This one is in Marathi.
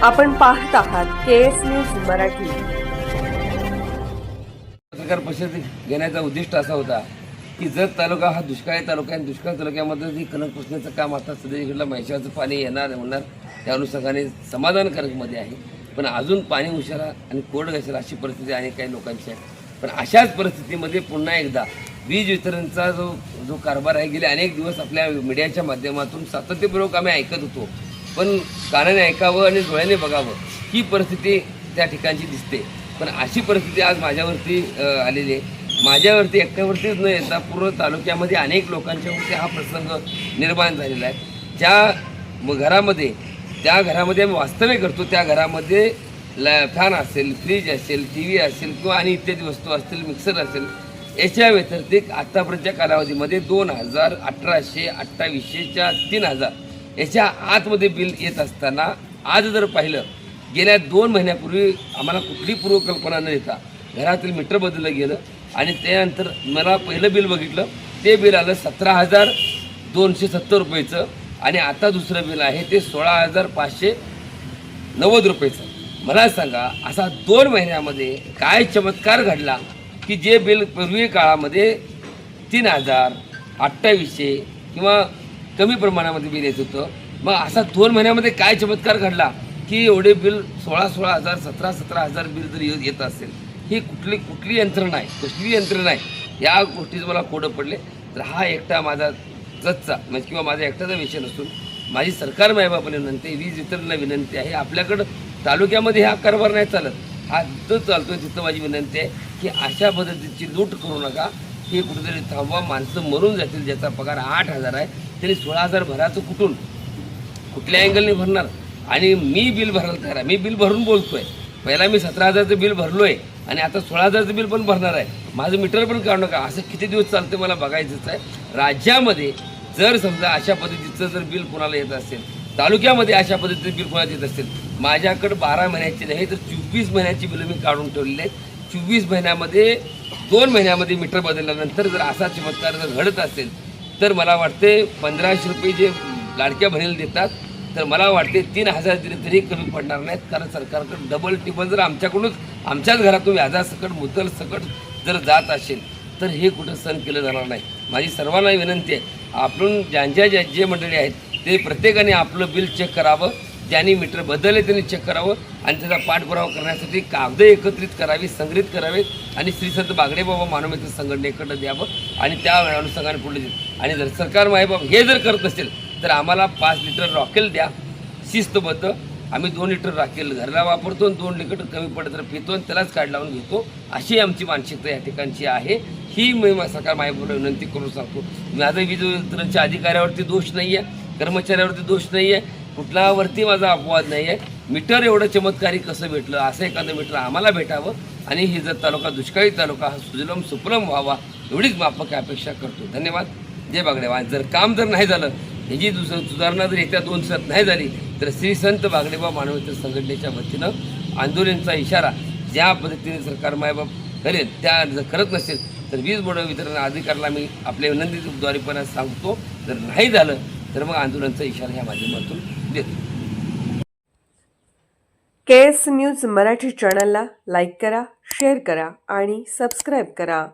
आपण पाहत आहात केएस न्यूज मराठी। पत्रकार परिषद घेण्याचा उद्दिष्ट असा होता की जत तालुका हा दुष्काळी तालुका आहे। दुष्काळ तालुक्यामध्ये जी कणक पुसण्याचं काम आता सध्या म्हैसाळचं पाणी येणार होणार त्या अनुषंगाने समाधानकारकमध्ये आहे, पण अजून पाणी उशिरा आणि कोरड घासेल अशी परिस्थिती अनेक काही लोकांची आहे। पण अशाच परिस्थितीमध्ये पुन्हा एकदा वीज वितरणचा जो कारभार आहे गेले अनेक दिवस आपल्या मीडियाच्या माध्यमातून सातत्यपूर्वक आम्ही ऐकत होतो, पण कानाने ऐकावं आणि डोळ्याने बघावं ही परिस्थिती त्या ठिकाणची दिसते। पण अशी परिस्थिती आज माझ्यावरती आलेली आहे। माझ्यावरती एकट्यावरतीच न येता पूर्ण तालुक्यामध्ये अनेक लोकांच्यावरती हा प्रसंग निर्माण झालेला आहे। त्या घरामध्ये आम्ही वास्तव्य करतो, त्या घरामध्ये फॅन असेल, फ्रीज असेल, टी व्ही असेल किंवा आणि इत्यादी वस्तू असतील, मिक्सर असेल, याच्या व्यतिरिक्त आत्तापर्यंतच्या कालावधीमध्ये 2,000, 1,800, 2,800 3,000 याच्या आतमध्ये बिल येत असताना आज जर पाहिलं गेल्या 2 महिन्यापूर्वी आम्हाला कुठली पूर्वकल्पना न देता घरातील मीटर बदललं गेलं आणि त्यानंतर मला पहिलं बिल बघितलं ते बिल आलं 17,270 रुपयेचं आणि आता दुसरं बिल आहे ते 16,590 रुपयेचं। मला सांगा असा 2 महिन्यामध्ये काय चमत्कार घडला की जे बिल पूर्वी काळामध्ये 3,000, 2,800 किंवा कमी प्रमाणामध्ये बिल येत होतं, मग असा 2 महिन्यामध्ये काय चमत्कार घडला की एवढे बिल 16,000, 17,000 बिल जर येत असेल, ही कुठली यंत्रणा आहे, कसली यंत्रणा आहे, या गोष्टीचं मला कोडं पडले। तर हा एकटा माझा जतचा म्हणजे किंवा माझा एकटाचा विषय नसून माझी सरकार मायबापाला विनंती, वीज वितरणला विनंती आहे। आपल्याकडं तालुक्यामध्ये हा कारभार नाही चालत, हा जिथं चालतोय तिथं माझी विनंती आहे की अशा पद्धतीची लूट करू नका, हे कुठेतरी थांबवा। माणसं मरून जातील, ज्याचा पगार 8,000 आहे तरी 16,000 भरायचं कुठून, कुठल्या अँगलने भरणार? आणि मी बिल भरायला तयार आहे, मी बिल भरून बोलतोय। पहिला मी 17,000चं बिल भरलोय आणि आता 16,000चं बिल पण भरणार आहे। माझं मीटर पण काढू नका, असं किती दिवस चालतं मला बघायचंच आहे। राज्यामध्ये जर समजा अशा पद्धतीचं जर बिल कोणाला येत असेल, तालुक्यामध्ये अशा पद्धतीचं बिल कोणाला येत असेल, माझ्याकडे 12 महिन्याची नाही तर 24 महिन्याची बिलं मी काढून ठेवलेली आहेत। 24 महिन्यामध्ये 2 महिन्यामध्ये मीटर बदलल्यानंतर जर असा चमत्कार जर घडत असेल तर मला वाटते 1,500 रुपये जे लाडक्या बहिणीला देतात तर मला वाटते 3,000 दिले तरी कमी पडणार नाहीत, कारण सरकारकडे डबल टिबल जर आमच्याकडूनच आमच्याच घरातून व्याजासकट मुद्दल सकट जर जात असेल तर हे कुठं सहन केलं जाणार नाही। माझी सर्वांना विनंती आहे, आपण जे मंडळी आहेत ते प्रत्येकाने आपलं बिल चेक करावं, ज्यांनी मीटर बदलले त्यांनी चेक करावं आणि त्याचा पाठपुरावा करण्यासाठी कागद एकत्रित करावी, संग्रहित करावेत आणि श्री संत बागडेबाबा मानवमित्र संघटनेकडे द्यावं आणि त्या अनुषंगाने पुढे देईल। आणि जर सरकार मायबाप हे जर करत असेल तर आम्हाला 5 लिटर रॉकेल द्या शिस्तबद्ध, आम्ही 2 लिटर रॉकेल घरला वापरतो आणि 2 लिटर कमी पडत तर पितो आणि त्यालाच काढ लावून घेतो, अशी आमची मानसिकता या ठिकाणची आहे। ही मी सरकार मायबापाला विनंती करून सांगतो, माझं वीज वितरणच्या अधिकाऱ्यावरती दोष नाही आहे, कर्मचाऱ्यावरती दोष नाही आहे, कुठल्यावरती माझा अपवाद नाही आहे। मीटर एवढं चमत्कारी कसं भेटलं, असं एखादं मीटर आम्हाला भेटावं आणि ही जर तालुका दुष्काळी तालुका हा सुजलम सुफलम व्हावा एवढीच माफक अपेक्षा करतो। धन्यवाद। जय बागडेबा। जर काम जर नाही झालं, ह्याची सुधारणा जर येत्या 2 दिवसात नाही झाली तर श्री संत बागडेबा मानवमित्र संघटनेच्या वतीनं आंदोलनाचा इशारा ज्या पद्धतीने सरकार मायबाप करेल त्या जर करत नसेल तर वीज बोर्ड वितरण अधिकाऱ्याला मी आपल्या विनंतीद्वारे पण सांगतो, जर नाही झालं तर मग आंदोलनाचा इशारा ह्या माध्यमातून देतो। केएस न्यूज मराठी चॅनलला लाईक करा, शेअर करा आणि सबस्क्राईब करा।